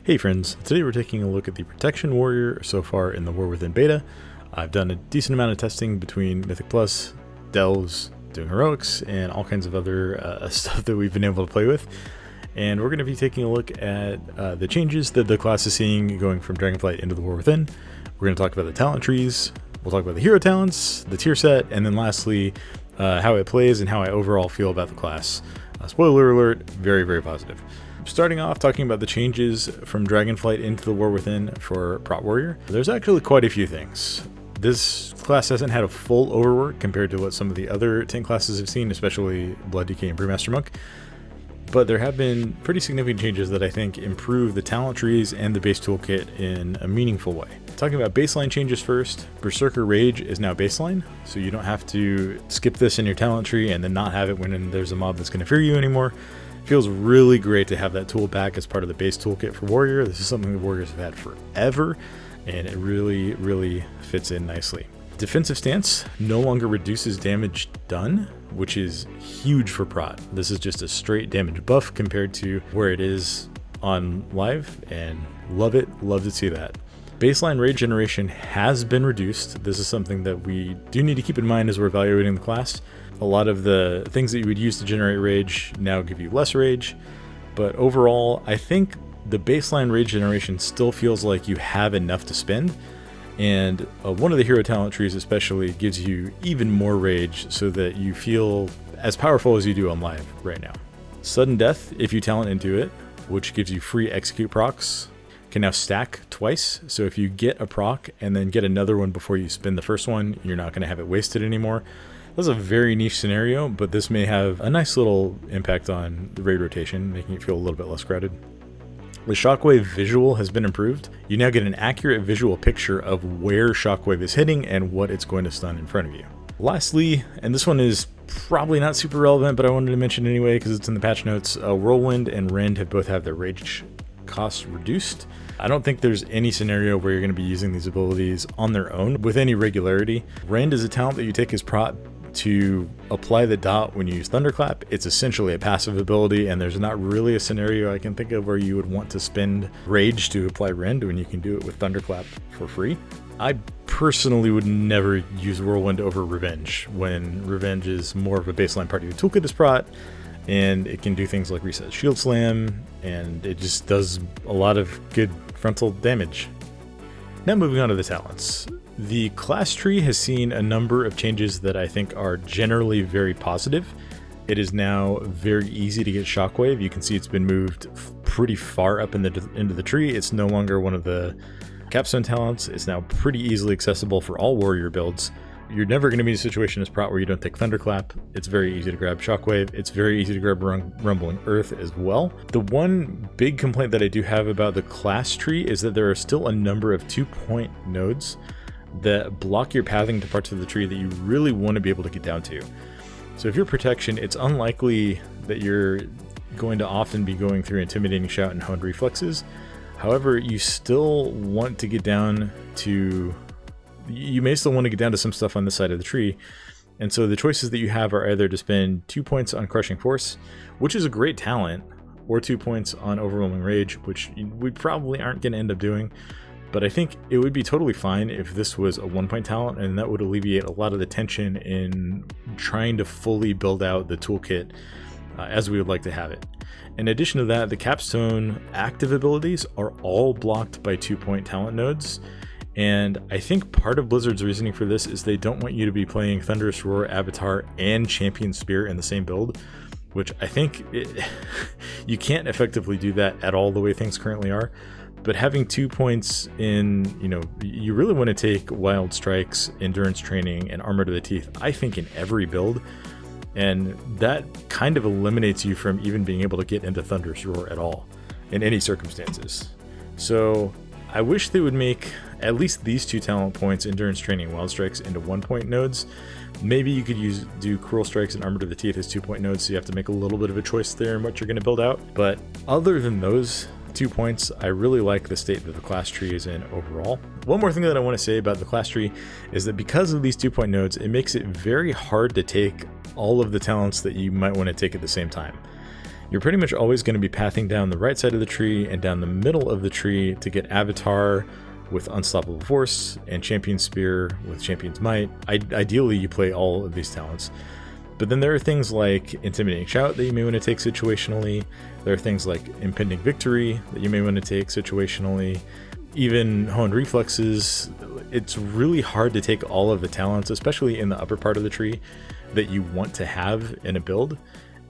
Hey friends, today we're taking a look at the Protection Warrior so far in the War Within beta. I've done a decent amount of testing between Mythic Plus, Delves, doing heroics, and all kinds of other stuff that we've been able to play with. And we're going to be taking a look at the changes that the class is seeing going from Dragonflight into the War Within. We're going to talk about the talent trees, we'll talk about the hero talents, the tier set, and then lastly, how it plays and how I overall feel about the class. Spoiler alert, very, very positive. Starting off talking about the changes from Dragonflight into the War Within for Prot Warrior, there's actually quite a few things. This class hasn't had a full overwork compared to what some of the other tank classes have seen, especially Blood Decay and Brewmaster Monk. But there have been pretty significant changes that I think improve the talent trees and the base toolkit in a meaningful way. Talking about baseline changes first, Berserker Rage is now baseline, so you don't have to skip this in your talent tree and then not have it when there's a mob that's going to fear you anymore. Feels really great to have that tool back as part of the base toolkit for Warrior. This is something the Warriors have had forever, and it really, really fits in nicely. Defensive Stance no longer reduces damage done, which is huge for Prot. This is just a straight damage buff compared to where it is on live, and love to see that. Baseline rage generation has been reduced. This is something that we do need to keep in mind as we're evaluating the class. A lot of the things that you would use to generate rage now give you less rage, but overall, I think the baseline rage generation still feels like you have enough to spend, and one of the hero talent trees especially gives you even more rage so that you feel as powerful as you do on live right now. Sudden Death, if you talent into it, which gives you free execute procs, can now stack twice. So if you get a proc and then get another one before you spin the first one, you're not going to have it wasted anymore. That's a very niche scenario, but this may have a nice little impact on the raid rotation, making it feel a little bit less crowded. The Shockwave visual has been improved. You now get an accurate visual picture of where Shockwave is hitting and what it's going to stun in front of you. Lastly, and this one is probably not super relevant, but I wanted to mention anyway because it's in the patch notes, Whirlwind and Rend have both had their rage costs reduced. I don't think there's any scenario where you're going to be using these abilities on their own with any regularity. Rend is a talent that you take as Prot to apply the dot when you use Thunderclap. It's essentially a passive ability, and there's not really a scenario I can think of where you would want to spend rage to apply Rend when you can do it with Thunderclap for free. I personally would never use Whirlwind over Revenge, when Revenge is more of a baseline part of your toolkit as Prot, and it can do things like reset Shield Slam, and it just does a lot of good frontal damage. Now moving on to the talents. The class tree has seen a number of changes that I think are generally very positive. It is now very easy to get Shockwave. You can see it's been moved pretty far up into the tree. It's no longer one of the capstone talents. It's now pretty easily accessible for all warrior builds. You're never going to be in a situation as Prot where you don't take Thunderclap. It's very easy to grab Shockwave. It's very easy to grab Rumbling Earth as well. The one big complaint that I do have about the class tree is that there are still a number of 2-point nodes that block your pathing to parts of the tree that you really want to be able to get down to. So if you're Protection, it's unlikely that you're going to often be going through Intimidating Shout and Honed Reflexes. However, you still want to get down to... You may still want to get down to some stuff on this side of the tree, and so the choices that you have are either to spend 2 points on Crushing Force, which is a great talent, or 2 points on Overwhelming Rage, which we probably aren't going to end up doing. But I think it would be totally fine if this was a 1-point talent, and that would alleviate a lot of the tension in trying to fully build out the toolkit as we would like to have it. In addition to that, the capstone active abilities are all blocked by 2-point talent nodes, and I think part of Blizzard's reasoning for this is they don't want you to be playing Thunderous Roar, Avatar, and Champion Spear in the same build, which I think you can't effectively do that at all the way things currently are. But having 2 points in, you really want to take Wild Strikes, Endurance Training, and Armor to the Teeth, I think, in every build. And that kind of eliminates you from even being able to get into Thunderous Roar at all, in any circumstances. So I wish they would make at least these 2 talent points, Endurance Training and Wild Strikes, into 1-point nodes. Maybe you could do Cruel Strikes and Armor to the Teeth as 2-point nodes, so you have to make a little bit of a choice there in what you're going to build out. But other than those 2 points, I really like the state that the class tree is in overall. One more thing that I want to say about the class tree is that because of these 2-point nodes, it makes it very hard to take all of the talents that you might want to take at the same time. you're pretty much always going to be pathing down the right side of the tree and down the middle of the tree to get Avatar with Unstoppable Force and Champion Spear with Champion's Might. Ideally, you play all of these talents. But then there are things like Intimidating Shout that you may want to take situationally. There are things like Impending Victory that you may want to take situationally. Even Honed Reflexes. It's really hard to take all of the talents, especially in the upper part of the tree, that you want to have in a build.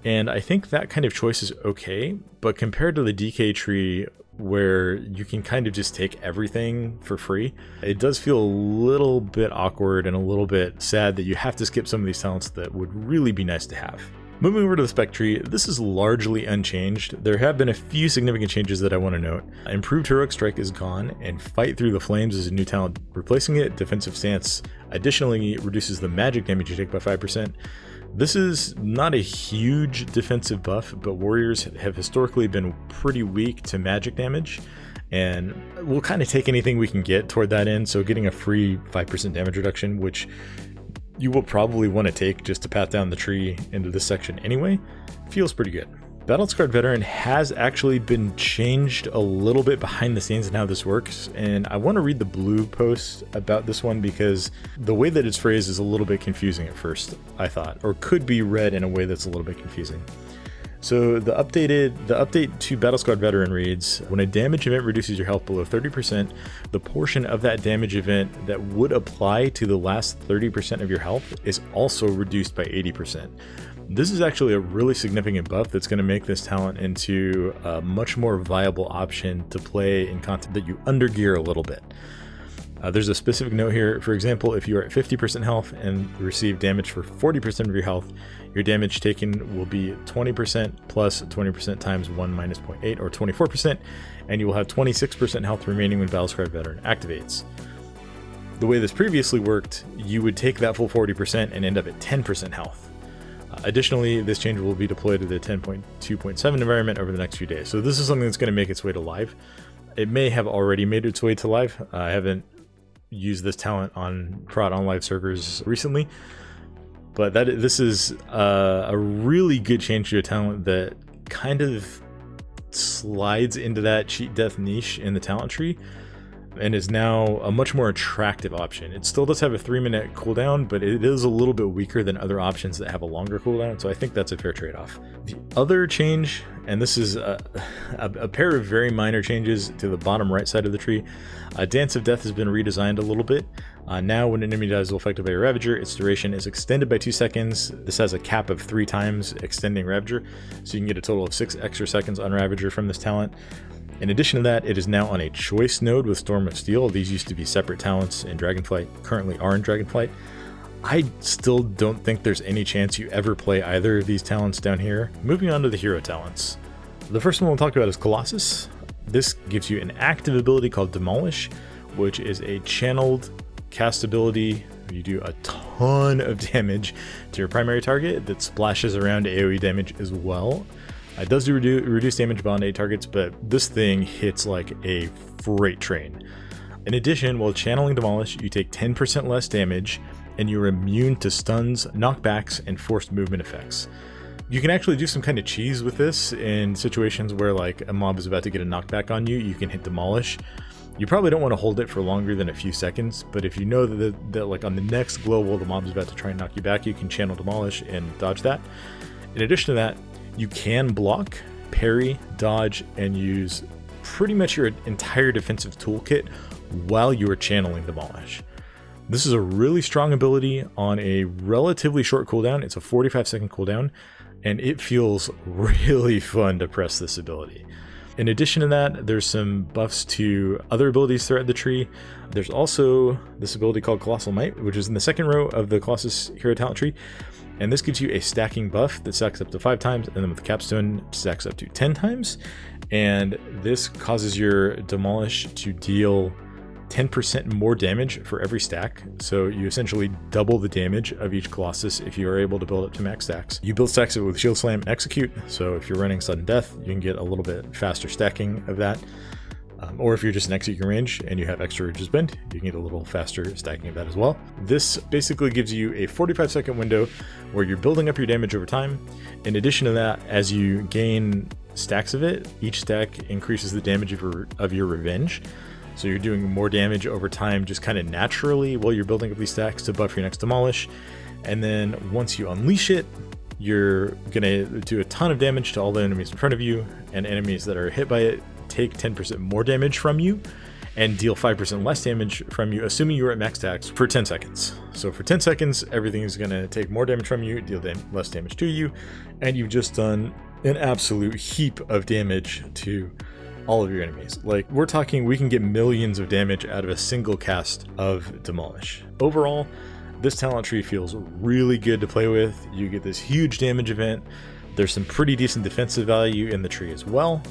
And I think that kind of choice is okay, but compared to the DK tree, where you can kind of just take everything for free, it does feel a little bit awkward and a little bit sad that you have to skip some of these talents that would really be nice to have. Moving over to the spec tree, this is largely unchanged. There have been a few significant changes that I want to note. Improved Heroic Strike is gone, and Fight Through the Flames is a new talent replacing it. Defensive Stance additionally reduces the magic damage you take by 5%. This is not a huge defensive buff, but warriors have historically been pretty weak to magic damage, and we'll kind of take anything we can get toward that end, so getting a free 5% damage reduction, which you will probably want to take just to path down the tree into this section anyway, feels pretty good. Battle-Scarred Veteran has actually been changed a little bit behind the scenes in how this works, and I want to read the blue post about this one because the way that it's phrased is a little bit confusing at first, I thought, or could be read in a way that's a little bit confusing. So the update to Battle-Scarred Veteran reads, when a damage event reduces your health below 30%, the portion of that damage event that would apply to the last 30% of your health is also reduced by 80%. This is actually a really significant buff that's going to make this talent into a much more viable option to play in content that you undergear a little bit. There's a specific note here. For example, if you are at 50% health and receive damage for 40% of your health, your damage taken will be 20% plus 20% times 1 minus 0.8, or 24%, and you will have 26% health remaining when Battle-Scarred Veteran activates. The way this previously worked, you would take that full 40% and end up at 10% health. Additionally, this change will be deployed to the 10.2.7 environment over the next few days. So this is something that's going to make its way to live. It may have already made its way to live. I haven't used this talent on Prot on live servers recently, but this is a really good change to a talent that kind of slides into that cheat death niche in the talent tree and is now a much more attractive option. It still does have a 3-minute cooldown, but it is a little bit weaker than other options that have a longer cooldown, so I think that's a fair trade-off. The other change, and this is a pair of very minor changes to the bottom right side of the tree, Dance of Death has been redesigned a little bit. Now when an enemy dies while affected by a Ravager, its duration is extended by 2 seconds. This has a cap of 3 times extending Ravager, so you can get a total of 6 extra seconds on Ravager from this talent. In addition to that, it is now on a choice node with Storm of Steel. These used to be separate talents in Dragonflight, currently are in Dragonflight. I still don't think there's any chance you ever play either of these talents down here. Moving on to the hero talents. The first one we'll talk about is Colossus. This gives you an active ability called Demolish, which is a channeled cast ability. You do a ton of damage to your primary target that splashes around AoE damage as well. It does do reduce damage beyond 8 targets, but this thing hits like a freight train. In addition, while channeling Demolish, you take 10% less damage, and you're immune to stuns, knockbacks, and forced movement effects. You can actually do some kind of cheese with this in situations where like a mob is about to get a knockback on you. You can hit Demolish. You probably don't want to hold it for longer than a few seconds, but if you know that like on the next glow while the mob is about to try and knock you back, you can channel Demolish and dodge that. In addition to that, you can block, parry, dodge, and use pretty much your entire defensive toolkit while you are channeling Demolish. This is a really strong ability on a relatively short cooldown. It's a 45-second cooldown, and it feels really fun to press this ability. In addition to that, there's some buffs to other abilities throughout the tree. There's also this ability called Colossal Might, which is in the second row of the Colossus hero talent tree. And this gives you a stacking buff that stacks up to 5 times, and then with the capstone stacks up to 10 times. And this causes your Demolish to deal 10% more damage for every stack. So you essentially double the damage of each Colossus if you are able to build up to max stacks. You build stacks with Shield Slam and Execute, so if you're running Sudden Death, you can get a little bit faster stacking of that. Or if you're just in execute range and you have extra Ridge's Bend, you can get a little faster stacking of that as well. This basically gives you a 45-second window where you're building up your damage over time. In addition to that, as you gain stacks of it, each stack increases the damage of your revenge. So you're doing more damage over time just kind of naturally while you're building up these stacks to buff your next demolish. And then once you unleash it, you're gonna do a ton of damage to all the enemies in front of you, and enemies that are hit by it take 10% more damage from you and deal 5% less damage from you, assuming you're at max stacks for 10 seconds. So for 10 seconds, everything is gonna take more damage from you, deal less damage to you, and you've just done an absolute heap of damage to all of your enemies. Like, we're talking, we can get millions of damage out of a single cast of Demolish. Overall, this talent tree feels really good to play with. You get this huge damage event. There's some pretty decent defensive value in the tree as well.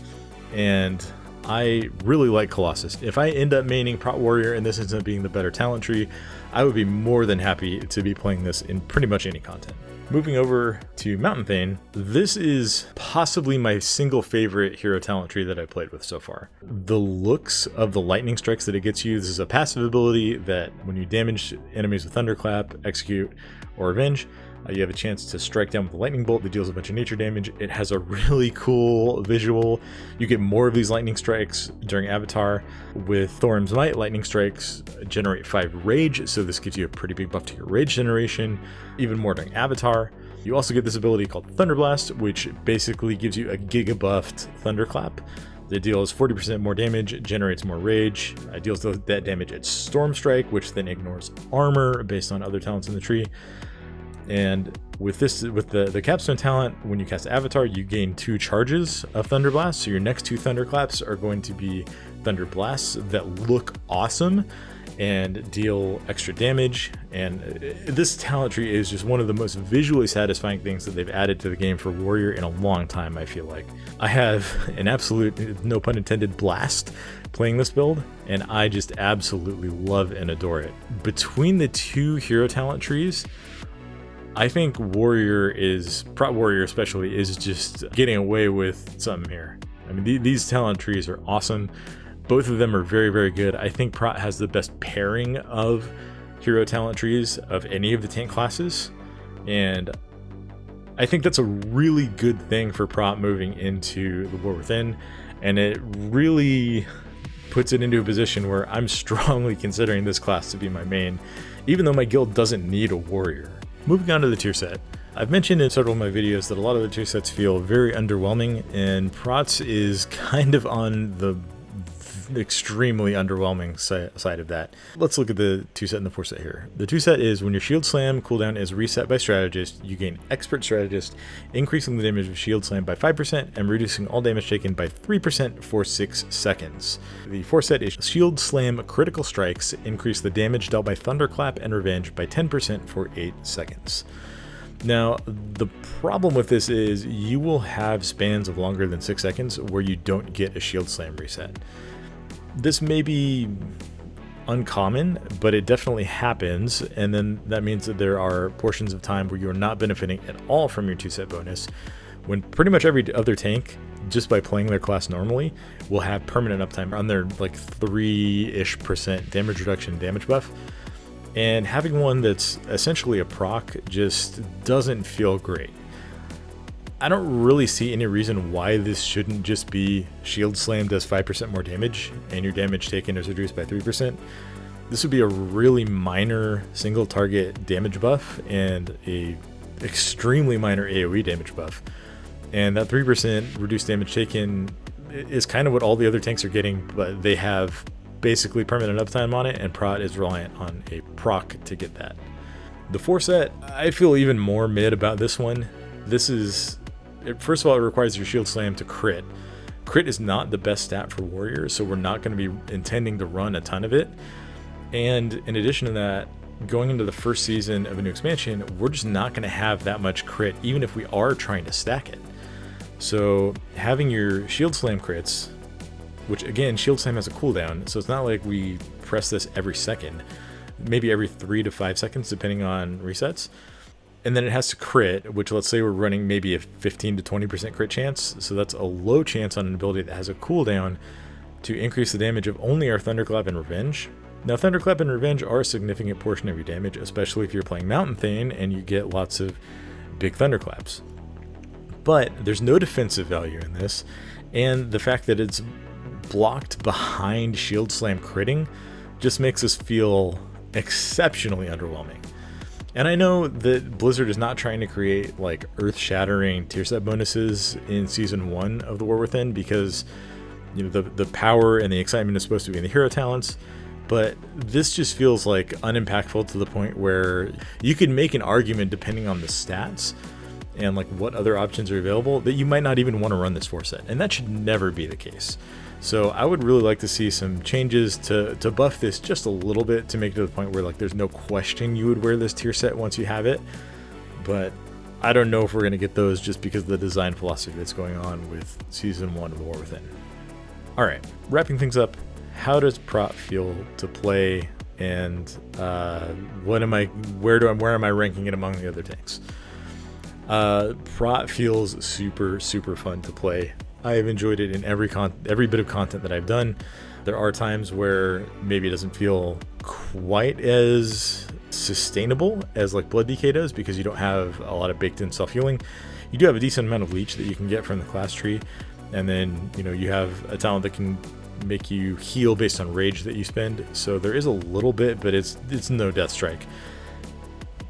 And I really like Colossus. If I end up maining Prot Warrior and this ends up being the better talent tree, I would be more than happy to be playing this in pretty much any content. Moving over to Mountain Thane, this is possibly my single favorite hero talent tree that I've played with so far. The looks of the lightning strikes that it gets you, this is a passive ability that when you damage enemies with Thunderclap, Execute, or Revenge, you have a chance to strike down with a lightning bolt that deals a bunch of nature damage. It has a really cool visual. You get more of these lightning strikes during Avatar. With Thorum's Might, lightning strikes generate 5 rage, so this gives you a pretty big buff to your rage generation, even more during Avatar. You also get this ability called Thunderblast, which basically gives you a giga buffed Thunderclap. It deals 40% more damage, generates more rage, deals that damage at Storm Strike, which then ignores armor based on other talents in the tree. And with the capstone talent, when you cast Avatar, you gain 2 charges of Thunderblast. So your next 2 Thunderclaps are going to be Thunder Blasts that look awesome and deal extra damage. And this talent tree is just one of the most visually satisfying things that they've added to the game for Warrior in a long time, I feel like. I have an absolute, no pun intended, blast playing this build, and I just absolutely love and adore it. Between the 2 hero talent trees, I think Prot Warrior especially, is just getting away with something here. I mean, these talent trees are awesome. Both of them are very, very good. I think Prot has the best pairing of hero talent trees of any of the tank classes. And I think that's a really good thing for Prot moving into the War Within. And it really puts it into a position where I'm strongly considering this class to be my main, even though my guild doesn't need a warrior. Moving on to the tier set. I've mentioned in several of my videos that a lot of the tier sets feel very underwhelming, and Prot's is kind of on the extremely underwhelming side of that. Let's look at the 2 set and the 4 set here. The 2 set is when your shield slam cooldown is reset by strategist, you gain expert strategist, increasing the damage of shield slam by 5% and reducing all damage taken by 3% for 6 seconds. The 4 set is shield slam critical strikes, increase the damage dealt by thunderclap and revenge by 10% for 8 seconds. Now, the problem with this is you will have spans of longer than 6 seconds where you don't get a shield slam reset. This may be uncommon, but it definitely happens, and then that means that there are portions of time where you're not benefiting at all from your 2 set bonus, when pretty much every other tank, just by playing their class normally, will have permanent uptime on their like 3-ish% damage reduction damage buff. And having one that's essentially a proc just doesn't feel great. I don't really see any reason why this shouldn't just be shield slam does 5% more damage and your damage taken is reduced by 3%. This would be a really minor single target damage buff and a extremely minor AoE damage buff. And that 3% reduced damage taken is kind of what all the other tanks are getting, but they have basically permanent uptime on it, and Prot is reliant on a proc to get that. The 4 set, I feel even more mid about this one. First of all, it requires your shield slam to crit. Crit is not the best stat for warriors, so we're not going to be intending to run a ton of it. And in addition to that, going into the first season of a new expansion, we're just not going to have that much crit, even if we are trying to stack it. So having your shield slam crits, which again, shield slam has a cooldown, so it's not like we press this every second, maybe every 3 to 5 seconds, depending on resets. And then it has to crit, which let's say we're running maybe a 15 to 20% crit chance. So that's a low chance on an ability that has a cooldown to increase the damage of only our Thunderclap and Revenge. Now, Thunderclap and Revenge are a significant portion of your damage, especially if you're playing Mountain Thane and you get lots of big Thunderclaps. But there's no defensive value in this, and the fact that it's blocked behind Shield Slam critting just makes us feel exceptionally underwhelming. And I know that Blizzard is not trying to create like earth-shattering tier set bonuses in Season 1 of the War Within, because you know the power and the excitement is supposed to be in the hero talents, but this just feels like unimpactful to the point where you could make an argument, depending on the stats and like what other options are available, that you might not even want to run this 4 set, and that should never be the case. So I would really like to see some changes to buff this just a little bit, to make it to the point where like there's no question you would wear this tier set once you have it. But I don't know if we're going to get those, just because of the design philosophy that's going on with Season 1 of the War Within. Alright, wrapping things up, how does Prot feel to play, and where am I ranking it among the other tanks? Prot feels super fun to play. I have enjoyed it in every bit of content that I've done. There are times where maybe it doesn't feel quite as sustainable as like Blood DK does, because you don't have a lot of baked in self-healing. You do have a decent amount of leech that you can get from the class tree, and then you know you have a talent that can make you heal based on rage that you spend. So there is a little bit, but it's no death strike.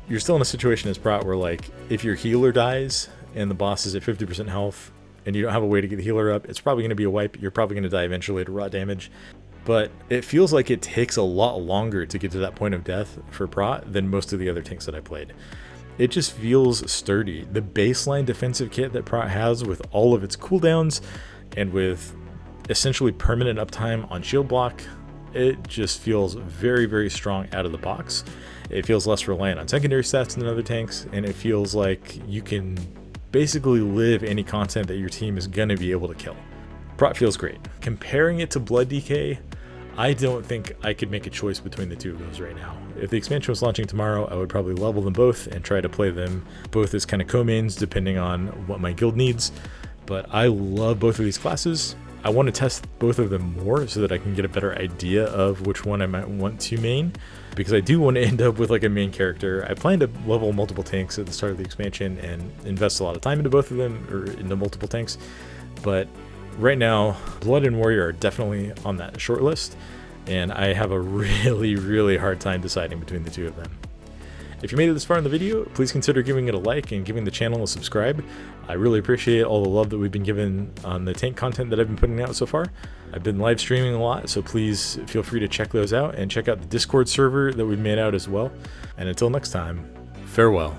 You're still in a situation as Prot where like if your healer dies and the boss is at 50% health and you don't have a way to get the healer up, it's probably going to be a wipe. You're probably going to die eventually to rot damage. But it feels like it takes a lot longer to get to that point of death for Prot than most of the other tanks that I played. It just feels sturdy. The baseline defensive kit that Prot has, with all of its cooldowns and with essentially permanent uptime on shield block, it just feels very strong out of the box. It feels less reliant on secondary stats than other tanks, and it feels like you can basically live any content that your team is going to be able to kill. Prot feels great. Comparing it to Blood DK, I don't think I could make a choice between the two of those right now. If the expansion was launching tomorrow, I would probably level them both and try to play them both as kind of co-mains depending on what my guild needs. But I love both of these classes. I want to test both of them more so that I can get a better idea of which one I might want to main, because I do want to end up with like a main character. I plan to level multiple tanks at the start of the expansion and invest a lot of time into both of them, or into multiple tanks. But right now, Blood and Warrior are definitely on that short list, and I have a really hard time deciding between the two of them. If you made it this far in the video, please consider giving it a like and giving the channel a subscribe. I really appreciate all the love that we've been given on the tank content that I've been putting out so far. I've been live streaming a lot, so please feel free to check those out and check out the Discord server that we've made out as well. And until next time, farewell.